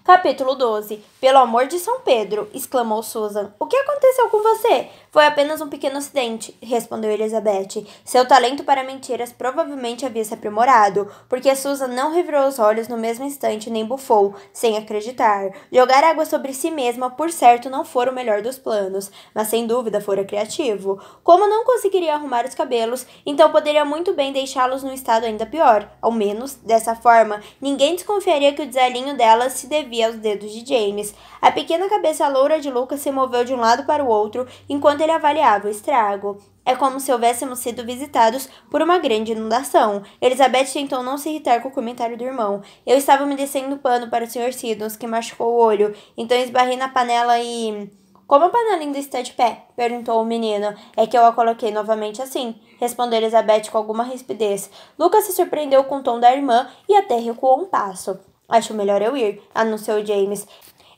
Capítulo 12. Pelo amor de São Pedro, exclamou Susan. O que aconteceu com você? Foi apenas um pequeno acidente, respondeu Elizabeth. Seu talento para mentiras provavelmente havia se aprimorado, porque Susan não revirou os olhos no mesmo instante nem bufou, sem acreditar. Jogar água sobre si mesma, por certo, não fora o melhor dos planos, mas sem dúvida fora criativo. Como não conseguiria arrumar os cabelos, então poderia muito bem deixá-los num estado ainda pior. Ao menos, dessa forma, ninguém desconfiaria que o desalinho dela se devia aos dedos de James. A pequena cabeça loura de Lucas se moveu de um lado para o outro enquanto ele avaliava o estrago. É como se houvéssemos sido visitados por uma grande inundação. Elizabeth tentou não se irritar com o comentário do irmão. Eu estava umedecendo o pano para o Sr. Siddons, que machucou o olho, então esbarrei na panela e... Como a panela ainda está de pé? Perguntou o menino. É que eu a coloquei novamente assim, respondeu Elizabeth com alguma rispidez. Lucas se surpreendeu com o tom da irmã e até recuou um passo. Acho melhor eu ir, anunciou James.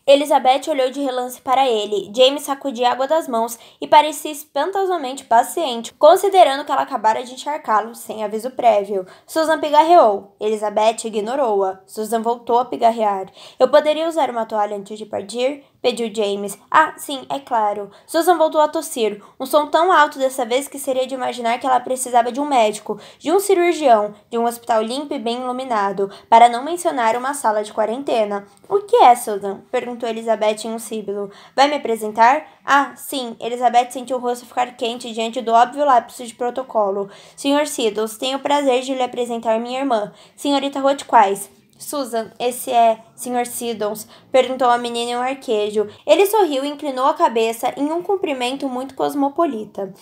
Elizabeth olhou de relance para ele. James sacudia água das mãos e parecia espantosamente paciente, considerando que ela acabara de encharcá-lo sem aviso prévio. Susan pigarreou. Elizabeth ignorou-a. Susan voltou a pigarrear. Eu poderia usar uma toalha antes de partir? Pediu James. Ah, sim, é claro. Susan voltou a tossir, um som tão alto dessa vez que seria de imaginar que ela precisava de um médico, de um cirurgião, de um hospital limpo e bem iluminado, para não mencionar uma sala de quarentena. O que é, Susan? Perguntou Elizabeth em um síbilo. Vai me apresentar? Ah, sim. Elizabeth sentiu o rosto ficar quente diante do óbvio lapso de protocolo. Sr. Siddons, tenho o prazer de lhe apresentar minha irmã, Senhorita Rothquais. Susan, esse é Sr. Siddons? Perguntou a menina em um arquejo. Ele sorriu e inclinou a cabeça em um cumprimento muito cosmopolita.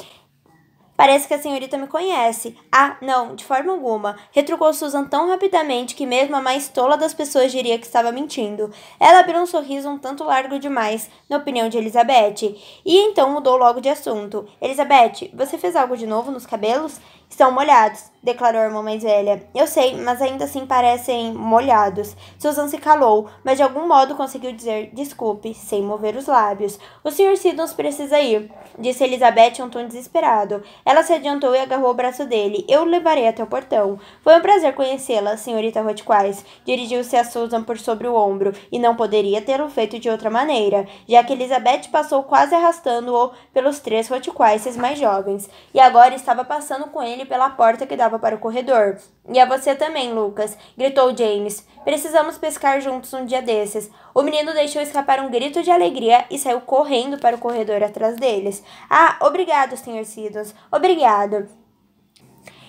Parece que a senhorita me conhece. Ah, não, de forma alguma. Retrucou Susan tão rapidamente que mesmo a mais tola das pessoas diria que estava mentindo. Ela abriu um sorriso um tanto largo demais, na opinião de Elizabeth. E então mudou logo de assunto. Elizabeth, você fez algo de novo nos cabelos? Estão molhados, declarou a irmã mais velha. Eu sei, mas ainda assim parecem molhados. Susan se calou, mas de algum modo conseguiu dizer desculpe, sem mover os lábios. O Sr. Siddons precisa ir, disse Elizabeth em um tom desesperado. Ela se adiantou e agarrou o braço dele. Eu o levarei até o portão. Foi um prazer conhecê-la, senhorita Rothquais. Dirigiu-se a Susan por sobre o ombro, e não poderia tê-lo feito de outra maneira, já que Elizabeth passou quase arrastando-o pelos 3 Rothquises mais jovens, e agora estava passando com ele pela porta que dava para o corredor. E a você também, Lucas, gritou James. Precisamos pescar juntos um dia desses. O menino deixou escapar um grito de alegria e saiu correndo para o corredor atrás deles. Ah, obrigado, Sr. Siddons. Obrigado.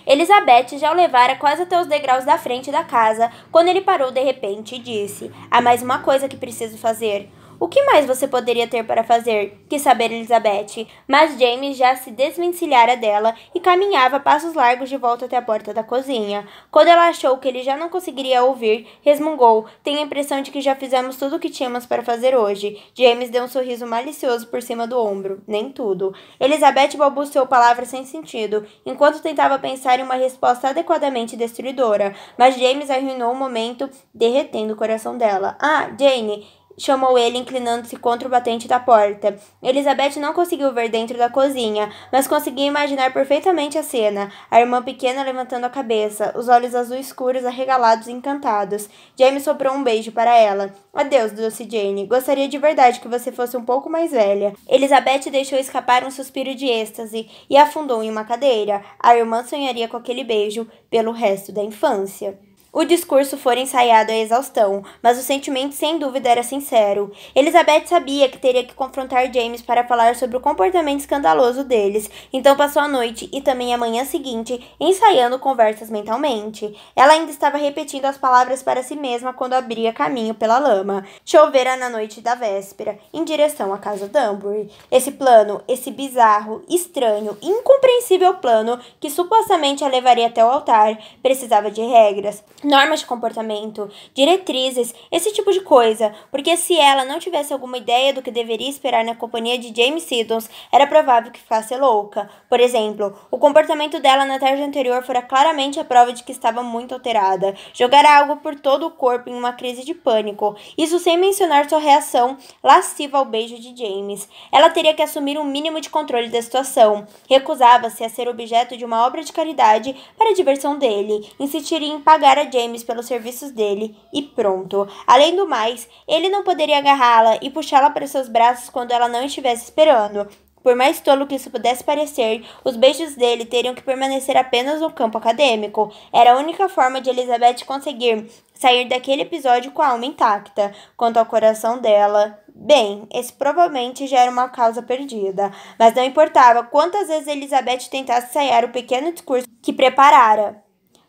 Elizabeth já o levara quase até os degraus da frente da casa, quando ele parou de repente e disse: Há mais uma coisa que preciso fazer. O que mais você poderia ter para fazer? Quis saber Elizabeth, mas James já se desvencilhara dela e caminhava a passos largos de volta até a porta da cozinha. Quando ela achou que ele já não conseguiria ouvir, resmungou: Tenho a impressão de que já fizemos tudo o que tínhamos para fazer hoje. James deu um sorriso malicioso por cima do ombro. Nem tudo. Elizabeth balbuciou palavras sem sentido, enquanto tentava pensar em uma resposta adequadamente destruidora, mas James arruinou o momento, derretendo o coração dela. Ah, Jane! Chamou ele, inclinando-se contra o batente da porta. Elizabeth não conseguiu ver dentro da cozinha, mas conseguia imaginar perfeitamente a cena. A irmã pequena levantando a cabeça, os olhos azuis escuros arregalados e encantados. James soprou um beijo para ela. Adeus, doce Jane. Gostaria de verdade que você fosse um pouco mais velha. Elizabeth deixou escapar um suspiro de êxtase e afundou em uma cadeira. A irmã sonharia com aquele beijo pelo resto da infância. O discurso fora ensaiado à exaustão, mas o sentimento sem dúvida era sincero. Elizabeth sabia que teria que confrontar James para falar sobre o comportamento escandaloso deles, então passou a noite e também a manhã seguinte ensaiando conversas mentalmente. Ela ainda estava repetindo as palavras para si mesma quando abria caminho pela lama. Chovera na noite da véspera, em direção à casa Dunbury. Esse plano, esse bizarro, estranho, incompreensível plano que supostamente a levaria até o altar, precisava de regras, normas de comportamento, diretrizes, esse tipo de coisa, porque se ela não tivesse alguma ideia do que deveria esperar na companhia de James Siddons, era provável que ficasse louca. Por exemplo, o comportamento dela na tarde anterior fora claramente a prova de que estava muito alterada. Jogara algo por todo o corpo em uma crise de pânico, isso sem mencionar sua reação lasciva ao beijo de James. Ela teria que assumir um mínimo de controle da situação. Recusava-se a ser objeto de uma obra de caridade para a diversão dele, insistiria em pagar a James pelos serviços dele e pronto. Além do mais, ele não poderia agarrá-la e puxá-la para seus braços quando ela não estivesse esperando. Por mais tolo que isso pudesse parecer, os beijos dele teriam que permanecer apenas no campo acadêmico. Era a única forma de Elizabeth conseguir sair daquele episódio com a alma intacta. Quanto ao coração dela, bem, esse provavelmente já era uma causa perdida. Mas não importava quantas vezes Elizabeth tentasse ensaiar o pequeno discurso que preparara.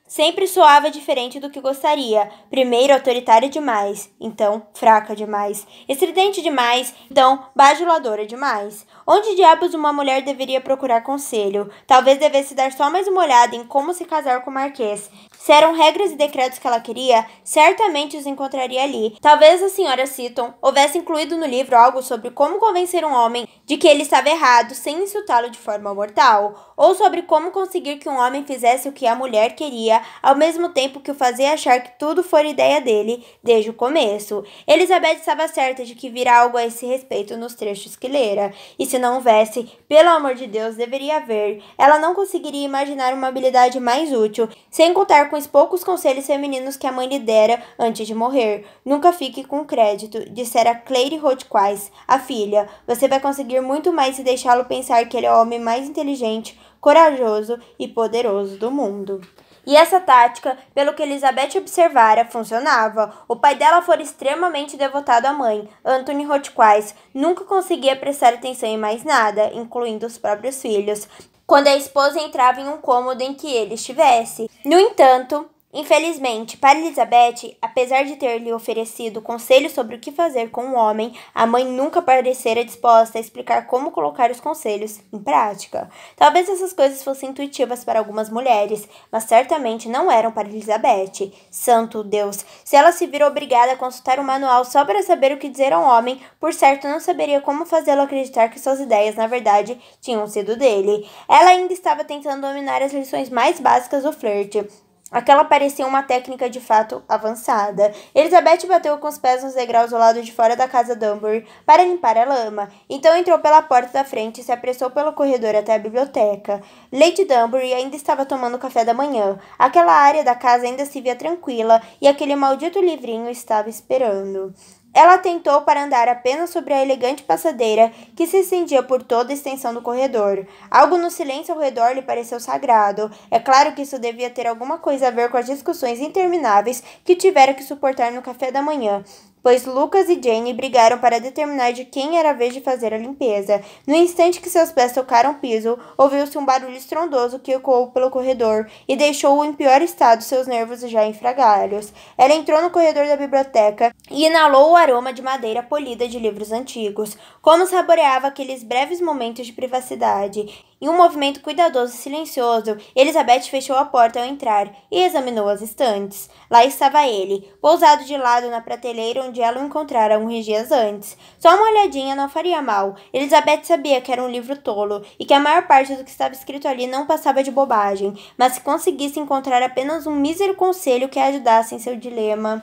Sempre soava diferente do que gostaria. Primeiro, autoritária demais. Então, fraca demais. Estridente demais. Então, bajuladora demais. Onde diabos uma mulher deveria procurar conselho? Talvez devesse dar só mais uma olhada em como se casar com o Marquês. Se eram regras e decretos que ela queria, certamente os encontraria ali. Talvez a senhora Seaton houvesse incluído no livro algo sobre como convencer um homem de que ele estava errado sem insultá-lo de forma mortal. Ou sobre como conseguir que um homem fizesse o que a mulher queria, ao mesmo tempo que o fazia achar que tudo fora ideia dele desde o começo. Elizabeth estava certa de que vira algo a esse respeito nos trechos que lera, e se não houvesse, pelo amor de Deus, deveria haver. Ela não conseguiria imaginar uma habilidade mais útil, sem contar com os poucos conselhos femininos que a mãe lhe dera antes de morrer. Nunca fique com crédito, dissera Clary Hotchkiss, a filha. Você vai conseguir muito mais se deixá-lo pensar que ele é o homem mais inteligente, corajoso e poderoso do mundo. E essa tática, pelo que Elizabeth observara, funcionava. O pai dela fora extremamente devotado à mãe, Anthony Hotchkiss, nunca conseguia prestar atenção em mais nada, incluindo os próprios filhos, quando a esposa entrava em um cômodo em que ele estivesse. No entanto, infelizmente, para Elizabeth, apesar de ter lhe oferecido conselhos sobre o que fazer com o homem, a mãe nunca parecera disposta a explicar como colocar os conselhos em prática. Talvez essas coisas fossem intuitivas para algumas mulheres, mas certamente não eram para Elizabeth. Santo Deus! Se ela se vira obrigada a consultar o manual só para saber o que dizer a um homem, por certo não saberia como fazê-lo acreditar que suas ideias, na verdade, tinham sido dele. Ela ainda estava tentando dominar as lições mais básicas do flerte. Aquela parecia uma técnica de fato avançada. Elizabeth bateu com os pés nos degraus do lado de fora da casa Dunbury para limpar a lama. Então entrou pela porta da frente e se apressou pelo corredor até a biblioteca. Lady Dunbury ainda estava tomando café da manhã. Aquela área da casa ainda se via tranquila e aquele maldito livrinho estava esperando. Ela tentou para andar apenas sobre a elegante passadeira que se estendia por toda a extensão do corredor. Algo no silêncio ao redor lhe pareceu sagrado. É claro que isso devia ter alguma coisa a ver com as discussões intermináveis que tivera que suportar no café da manhã, pois Lucas e Jane brigaram para determinar de quem era a vez de fazer a limpeza. No instante que seus pés tocaram o piso, ouviu-se um barulho estrondoso que ecoou pelo corredor e deixou-o em pior estado, seus nervos já em frangalhos. Ela entrou no corredor da biblioteca e inalou o aroma de madeira polida de livros antigos. Como saboreava aqueles breves momentos de privacidade. Em um movimento cuidadoso e silencioso, Elizabeth fechou a porta ao entrar e examinou as estantes. Lá estava ele, pousado de lado na prateleira onde ela o encontrara uns dias antes. Só uma olhadinha não faria mal. Elizabeth sabia que era um livro tolo e que a maior parte do que estava escrito ali não passava de bobagem, mas se conseguisse encontrar apenas um mísero conselho que a ajudasse em seu dilema.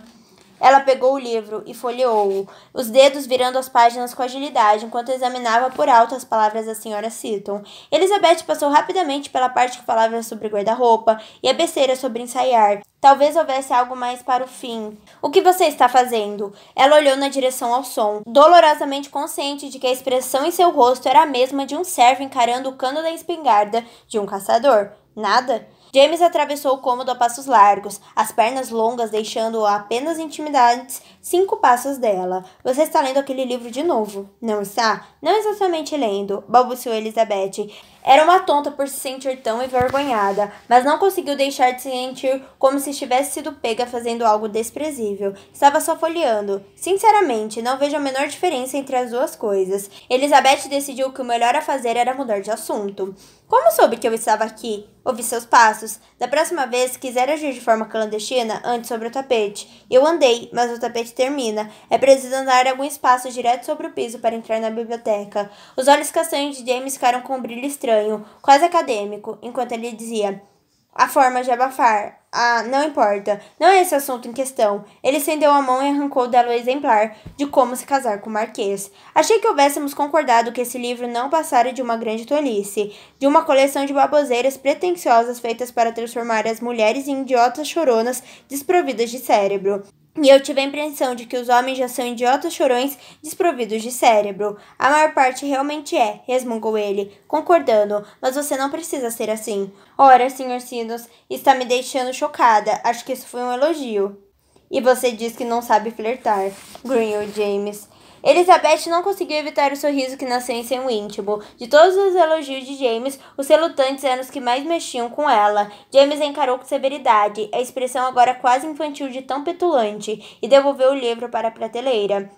Ela pegou o livro e folheou-o, os dedos virando as páginas com agilidade, enquanto examinava por alto as palavras da senhora Seaton. Elizabeth passou rapidamente pela parte que falava sobre guarda-roupa e a besteira sobre ensaiar. Talvez houvesse algo mais para o fim. O que você está fazendo? Ela olhou na direção ao som, dolorosamente consciente de que a expressão em seu rosto era a mesma de um servo encarando o cano da espingarda de um caçador. Nada? James atravessou o cômodo a passos largos, as pernas longas deixando-o apenas intimidados 5 passos dela. Você está lendo aquele livro de novo, não está? Não exatamente lendo, balbuciou Elizabeth. Era uma tonta por se sentir tão envergonhada, mas não conseguiu deixar de se sentir como se tivesse sido pega fazendo algo desprezível. Estava só folheando. Sinceramente, não vejo a menor diferença entre as duas coisas. Elizabeth decidiu que o melhor a fazer era mudar de assunto. Como soube que eu estava aqui? Ouvi seus passos. Da próxima vez, se quiser agir de forma clandestina, ande sobre o tapete. Eu andei, mas o tapete termina. É preciso andar alguns passos direto sobre o piso para entrar na biblioteca. Os olhos castanhos de James ficaram com um brilho estranho, quase acadêmico, enquanto ele dizia: a forma de abafar. Ah, não importa. Não é esse assunto em questão. Ele estendeu a mão e arrancou dela o exemplar de Como se Casar com o Marquês. Achei que houvéssemos concordado que esse livro não passara de uma grande tolice, de uma coleção de baboseiras pretensiosas feitas para transformar as mulheres em idiotas choronas desprovidas de cérebro. E eu tive a impressão de que os homens já são idiotas chorões desprovidos de cérebro. A maior parte realmente é, resmungou ele, concordando, mas você não precisa ser assim. Ora, Sr. Siddons, está me deixando chocada. Acho que isso foi um elogio. E você diz que não sabe flertar, grunhiu James. Elizabeth não conseguiu evitar o sorriso que nasceu em seu íntimo. De todos os elogios de James, os relutantes eram os que mais mexiam com ela. James encarou com severidade, a expressão agora quase infantil de tão petulante, e devolveu o livro para a prateleira.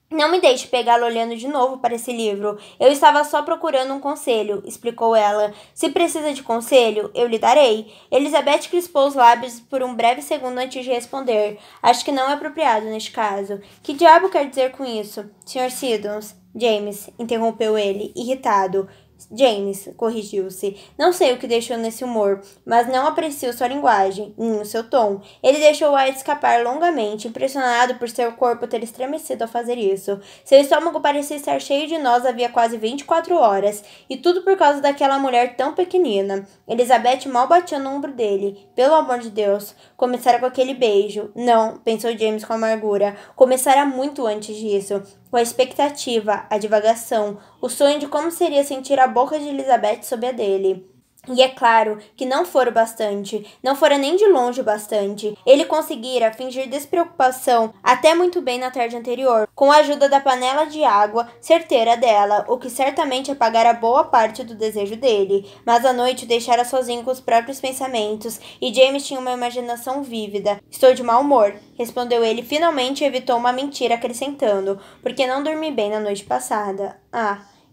Não me deixe pegá-lo olhando de novo para esse livro. Eu estava só procurando um conselho, explicou ela. Se precisa de conselho, eu lhe darei. Elizabeth crispou os lábios por um breve segundo antes de responder. Acho que não é apropriado neste caso. Que diabo quer dizer com isso? Sr. Siddons, James, interrompeu ele, irritado. James, corrigiu-se. Não sei o que deixou nesse humor, mas não aprecio sua linguagem, nem o seu tom. Ele deixou o ar escapar longamente, impressionado por seu corpo ter estremecido ao fazer isso. Seu estômago parecia estar cheio de nós havia quase 24 horas, e tudo por causa daquela mulher tão pequenina. Elizabeth mal batia no ombro dele. Pelo amor de Deus, começara com aquele beijo. Não, pensou James com amargura. Começara muito antes disso. Com a expectativa, a divagação, o sonho de como seria sentir a boca de Elizabeth sob a dele. E é claro que não fora o bastante, não fora nem de longe o bastante. Ele conseguira fingir despreocupação até muito bem na tarde anterior, com a ajuda da panela de água certeira dela, o que certamente apagara boa parte do desejo dele. Mas à noite o deixara sozinho com os próprios pensamentos, e James tinha uma imaginação vívida. Estou de mau humor, respondeu ele, finalmente evitou uma mentira, acrescentando, porque não dormi bem na noite passada.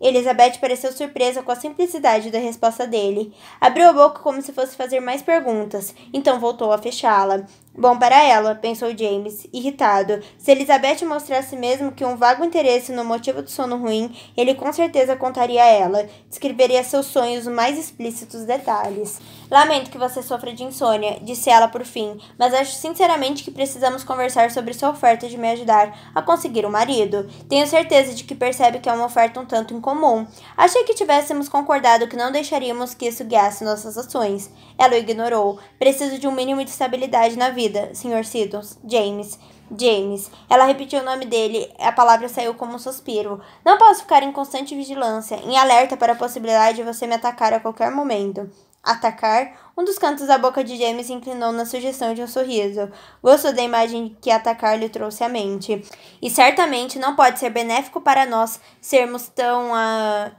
Elizabeth pareceu surpresa com a simplicidade da resposta dele. Abriu a boca como se fosse fazer mais perguntas, então voltou a fechá-la. Bom para ela, pensou James, irritado. Se Elizabeth mostrasse mesmo que um vago interesse no motivo do sono ruim, ele com certeza contaria a ela. Descreveria seus sonhos nos mais explícitos detalhes. Lamento que você sofra de insônia, disse ela por fim, mas acho sinceramente que precisamos conversar sobre sua oferta de me ajudar a conseguir um marido. Tenho certeza de que percebe que é uma oferta um tanto incomum. Achei que tivéssemos concordado que não deixaríamos que isso guiasse nossas ações. Ela o ignorou. Preciso de um mínimo de estabilidade na vida, Sr. Siddons. James. Ela repetiu o nome dele. A palavra saiu como um suspiro. Não posso ficar em constante vigilância, em alerta para a possibilidade de você me atacar a qualquer momento. Atacar? Um dos cantos da boca de James se inclinou na sugestão de um sorriso. Gostou da imagem que atacar lhe trouxe à mente. E certamente não pode ser benéfico para nós sermos tão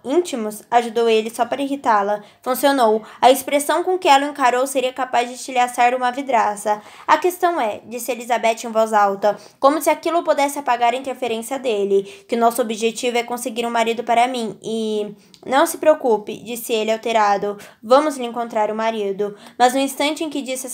íntimos, ajudou ele só para irritá-la. Funcionou. A expressão com que ela o encarou seria capaz de estilhaçar uma vidraça. A questão é, disse Elizabeth em voz alta, como se aquilo pudesse apagar a interferência dele, que nosso objetivo é conseguir um marido para mim e... Não se preocupe, disse ele alterado. Vamos lhe encontrar um marido. Mas no instante em que disse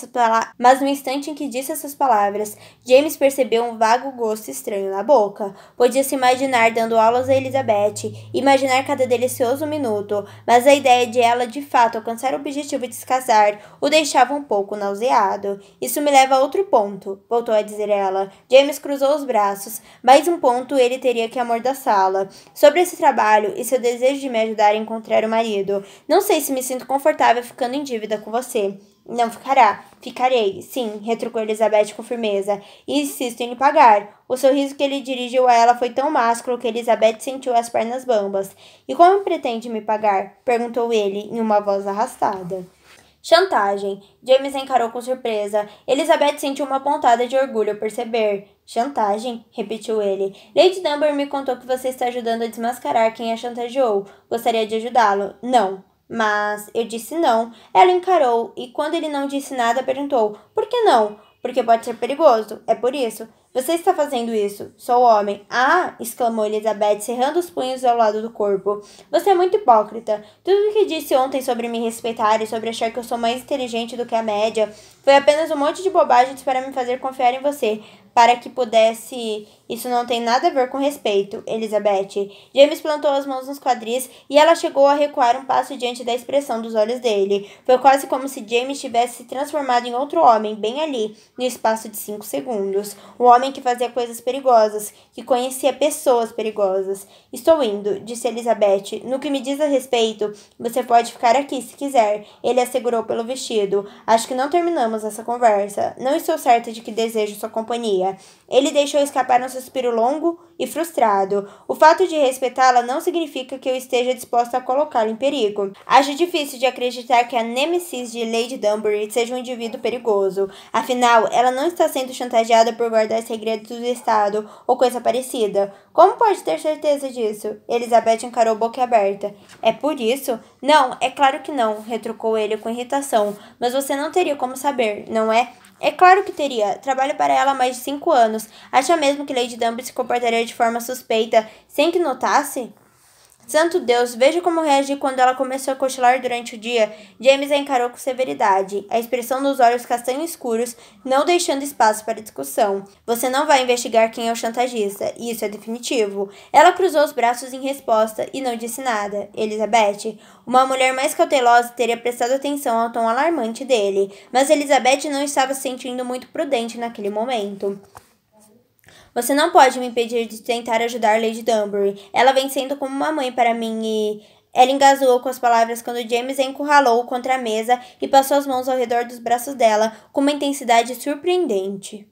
essas palavras, James percebeu um vago gosto estranho na boca. Podia se imaginar dando aulas a Elizabeth, imaginar cada delicioso minuto, mas a ideia de ela de fato alcançar o objetivo de se casar o deixava um pouco nauseado. Isso me leva a outro ponto, voltou a dizer ela. James cruzou os braços. Mais um ponto ele teria que amordaçá-la. Sobre esse trabalho e seu desejo de me ajudar a encontrar o marido. Não sei se me sinto confortável ficando em dívida com você. Não ficará. Ficarei, sim, retrucou Elizabeth com firmeza. E insisto em lhe pagar. O sorriso que ele dirigiu a ela foi tão másculo que Elizabeth sentiu as pernas bambas. E como pretende me pagar? Perguntou ele, em uma voz arrastada. Chantagem. James encarou com surpresa. Elizabeth sentiu uma pontada de orgulho ao perceber. Chantagem? Repetiu ele. Lady Dunbar me contou que você está ajudando a desmascarar quem a chantageou. Gostaria de ajudá-lo? Não. Mas eu disse não. Ela encarou e quando ele não disse nada perguntou. Por que não? Porque pode ser perigoso. É por isso. Você está fazendo isso. Sou homem. Ah! Exclamou Elizabeth, cerrando os punhos ao lado do corpo. Você é muito hipócrita. Tudo o que disse ontem sobre me respeitar e sobre achar que eu sou mais inteligente do que a média foi apenas um monte de bobagens para me fazer confiar em você. para que pudesse... Isso não tem nada a ver com respeito, Elizabeth. James plantou as mãos nos quadris e ela chegou a recuar um passo diante da expressão dos olhos dele. Foi quase como se James tivesse se transformado em outro homem, bem ali, no espaço de 5 segundos. Um homem que fazia coisas perigosas, que conhecia pessoas perigosas. Estou indo, disse Elizabeth. No que me diz a respeito, você pode ficar aqui se quiser, ele assegurou pelo vestido. Acho que não terminamos essa conversa. Não estou certa de que desejo sua companhia. Ele deixou escapar um suspiro longo e frustrado. O fato de respeitá-la não significa que eu esteja disposta a colocá-la em perigo. Acho difícil de acreditar que a nêmesis de Lady Danbury seja um indivíduo perigoso. Afinal, ela não está sendo chantageada por guardar segredos do Estado ou coisa parecida. Como pode ter certeza disso? Elizabeth encarou boquiaberta. É por isso? Não, é claro que não, retrucou ele com irritação. Mas você não teria como saber, não é? É claro que teria. Trabalho para ela há mais de 5 anos. Acha mesmo que Lady Danbury se comportaria de forma suspeita sem que notasse? Santo Deus, veja como reagi quando ela começou a cochilar durante o dia. James a encarou com severidade, a expressão dos olhos castanho escuros, não deixando espaço para discussão. Você não vai investigar quem é o chantagista, isso é definitivo. Ela cruzou os braços em resposta e não disse nada. Elizabeth, uma mulher mais cautelosa teria prestado atenção ao tom alarmante dele, mas Elizabeth não estava se sentindo muito prudente naquele momento. Você não pode me impedir de tentar ajudar Lady Danbury. Ela vem sendo como uma mãe para mim e... Ela engasgou com as palavras quando James a encurralou contra a mesa e passou as mãos ao redor dos braços dela com uma intensidade surpreendente.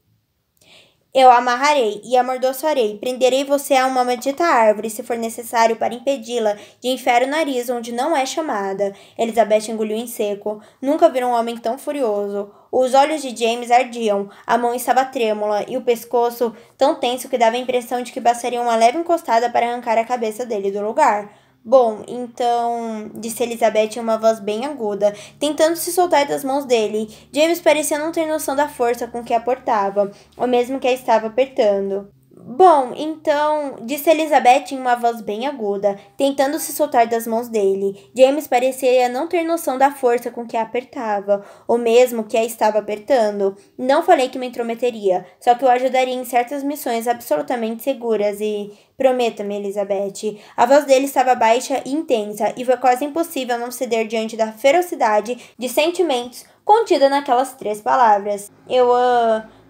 Eu a amarrarei e amordaçoarei. Prenderei você a uma maldita árvore, se for necessário, para impedi-la de enfiar o nariz onde não é chamada. Elizabeth engoliu em seco. Nunca viram um homem tão furioso. Os olhos de James ardiam, a mão estava trêmula e o pescoço tão tenso que dava a impressão de que bastaria uma leve encostada para arrancar a cabeça dele do lugar. Bom, então, disse Elizabeth em uma voz bem aguda, tentando se soltar das mãos dele. James parecia não ter noção da força com que a aportava, ou mesmo que a estava apertando. Bom, então, disse Elizabeth em uma voz bem aguda, tentando se soltar das mãos dele. James parecia não ter noção da força com que a apertava, ou mesmo que a estava apertando. Não falei que me intrometeria, só que eu ajudaria em certas missões absolutamente seguras e... Prometa-me, Elizabeth. A voz dele estava baixa e intensa, e foi quase impossível não ceder diante da ferocidade de sentimentos contida naquelas 3 palavras.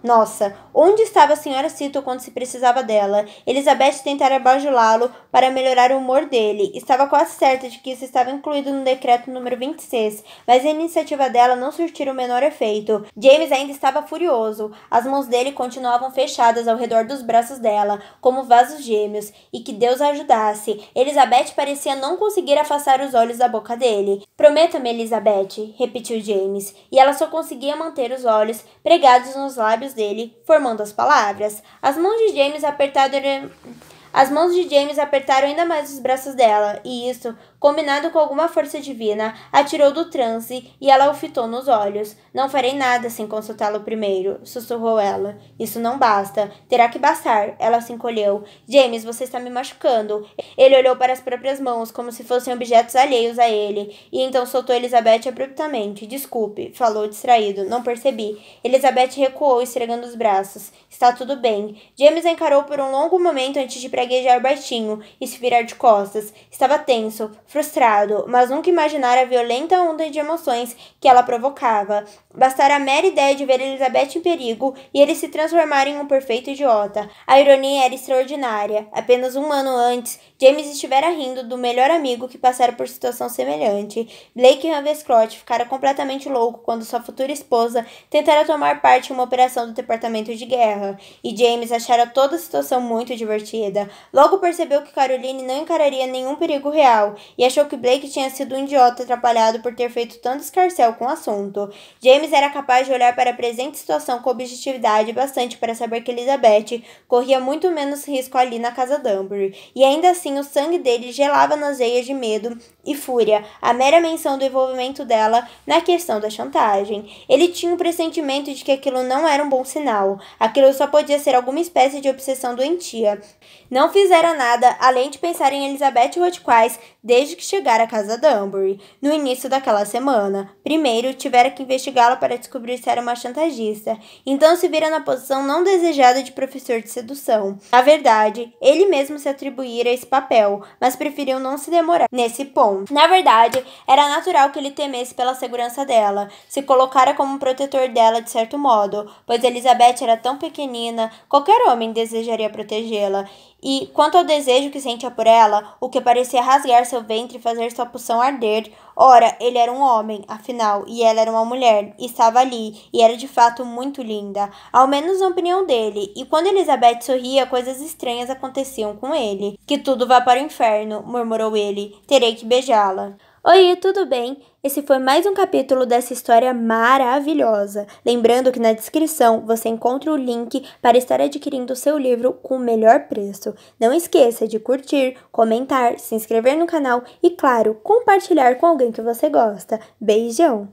Nossa, onde estava a senhora Cito quando se precisava dela? Elizabeth tentara bajulá-lo para melhorar o humor dele. Estava quase certa de que isso estava incluído no decreto número 26, mas a iniciativa dela não surtira o menor efeito. James ainda estava furioso. As mãos dele continuavam fechadas ao redor dos braços dela, como vasos gêmeos, e que Deus a ajudasse. Elizabeth parecia não conseguir afastar os olhos da boca dele. Prometa-me, Elizabeth, repetiu James, e ela só conseguia manter os olhos pregados nos lábios dele, formando as palavras. As mãos de James apertaram ainda mais os braços dela, e isso, combinado com alguma força divina, a tirou do transe e ela o fitou nos olhos. Não farei nada sem consultá-lo primeiro, sussurrou ela. Isso não basta. Terá que bastar. Ela se encolheu. James, você está me machucando. Ele olhou para as próprias mãos, como se fossem objetos alheios a ele, e então soltou Elizabeth abruptamente. Desculpe, falou distraído. Não percebi. Elizabeth recuou, esfregando os braços. Está tudo bem. James a encarou por um longo momento antes de praguejar baixinho e se virar de costas. Estava tenso, frustrado, mas nunca imaginara a violenta onda de emoções que ela provocava. Bastara a mera ideia de ver Elizabeth em perigo e ele se transformar em um perfeito idiota. A ironia era extraordinária. Apenas 1 ano antes, James estivera rindo do melhor amigo que passara por situação semelhante. Blake Ravenscroft ficara completamente louco quando sua futura esposa tentara tomar parte em uma operação do Departamento de Guerra, e James achara toda a situação muito divertida. Logo percebeu que Caroline não encararia nenhum perigo real, e achou que Blake tinha sido um idiota atrapalhado por ter feito tanto escarcéu com o assunto. James era capaz de olhar para a presente situação com objetividade bastante para saber que Elizabeth corria muito menos risco ali na casa Danbury, e ainda assim o sangue dele gelava nas veias de medo e fúria a mera menção do envolvimento dela na questão da chantagem. Ele tinha um pressentimento de que aquilo não era um bom sinal. Aquilo só podia ser alguma espécie de obsessão doentia. Não fizera nada além de pensar em Elizabeth Rothquist desde que chegara à casa Danbury, no início daquela semana. Primeiro, tivera que investigá-la para descobrir se era uma chantagista. Então se vira na posição não desejada de professor de sedução. Na verdade, ele mesmo se atribuíra esse papel, mas preferiu não se demorar nesse ponto. Na verdade, era natural que ele temesse pela segurança dela, se colocara como um protetor dela de certo modo, pois Elizabeth era tão pequenina, qualquer homem desejaria protegê-la. E, quanto ao desejo que sentia por ela, o que parecia rasgar seu ventre e fazer sua pulsão arder, ora, ele era um homem, afinal, e ela era uma mulher, e estava ali, e era de fato muito linda, ao menos na opinião dele, e quando Elizabeth sorria, coisas estranhas aconteciam com ele. Que tudo vá para o inferno, murmurou ele, terei que beijá-la. Oi, tudo bem? Esse foi mais um capítulo dessa história maravilhosa. Lembrando que na descrição você encontra o link para estar adquirindo o seu livro com o melhor preço. Não esqueça de curtir, comentar, se inscrever no canal e, claro, compartilhar com alguém que você gosta. Beijão!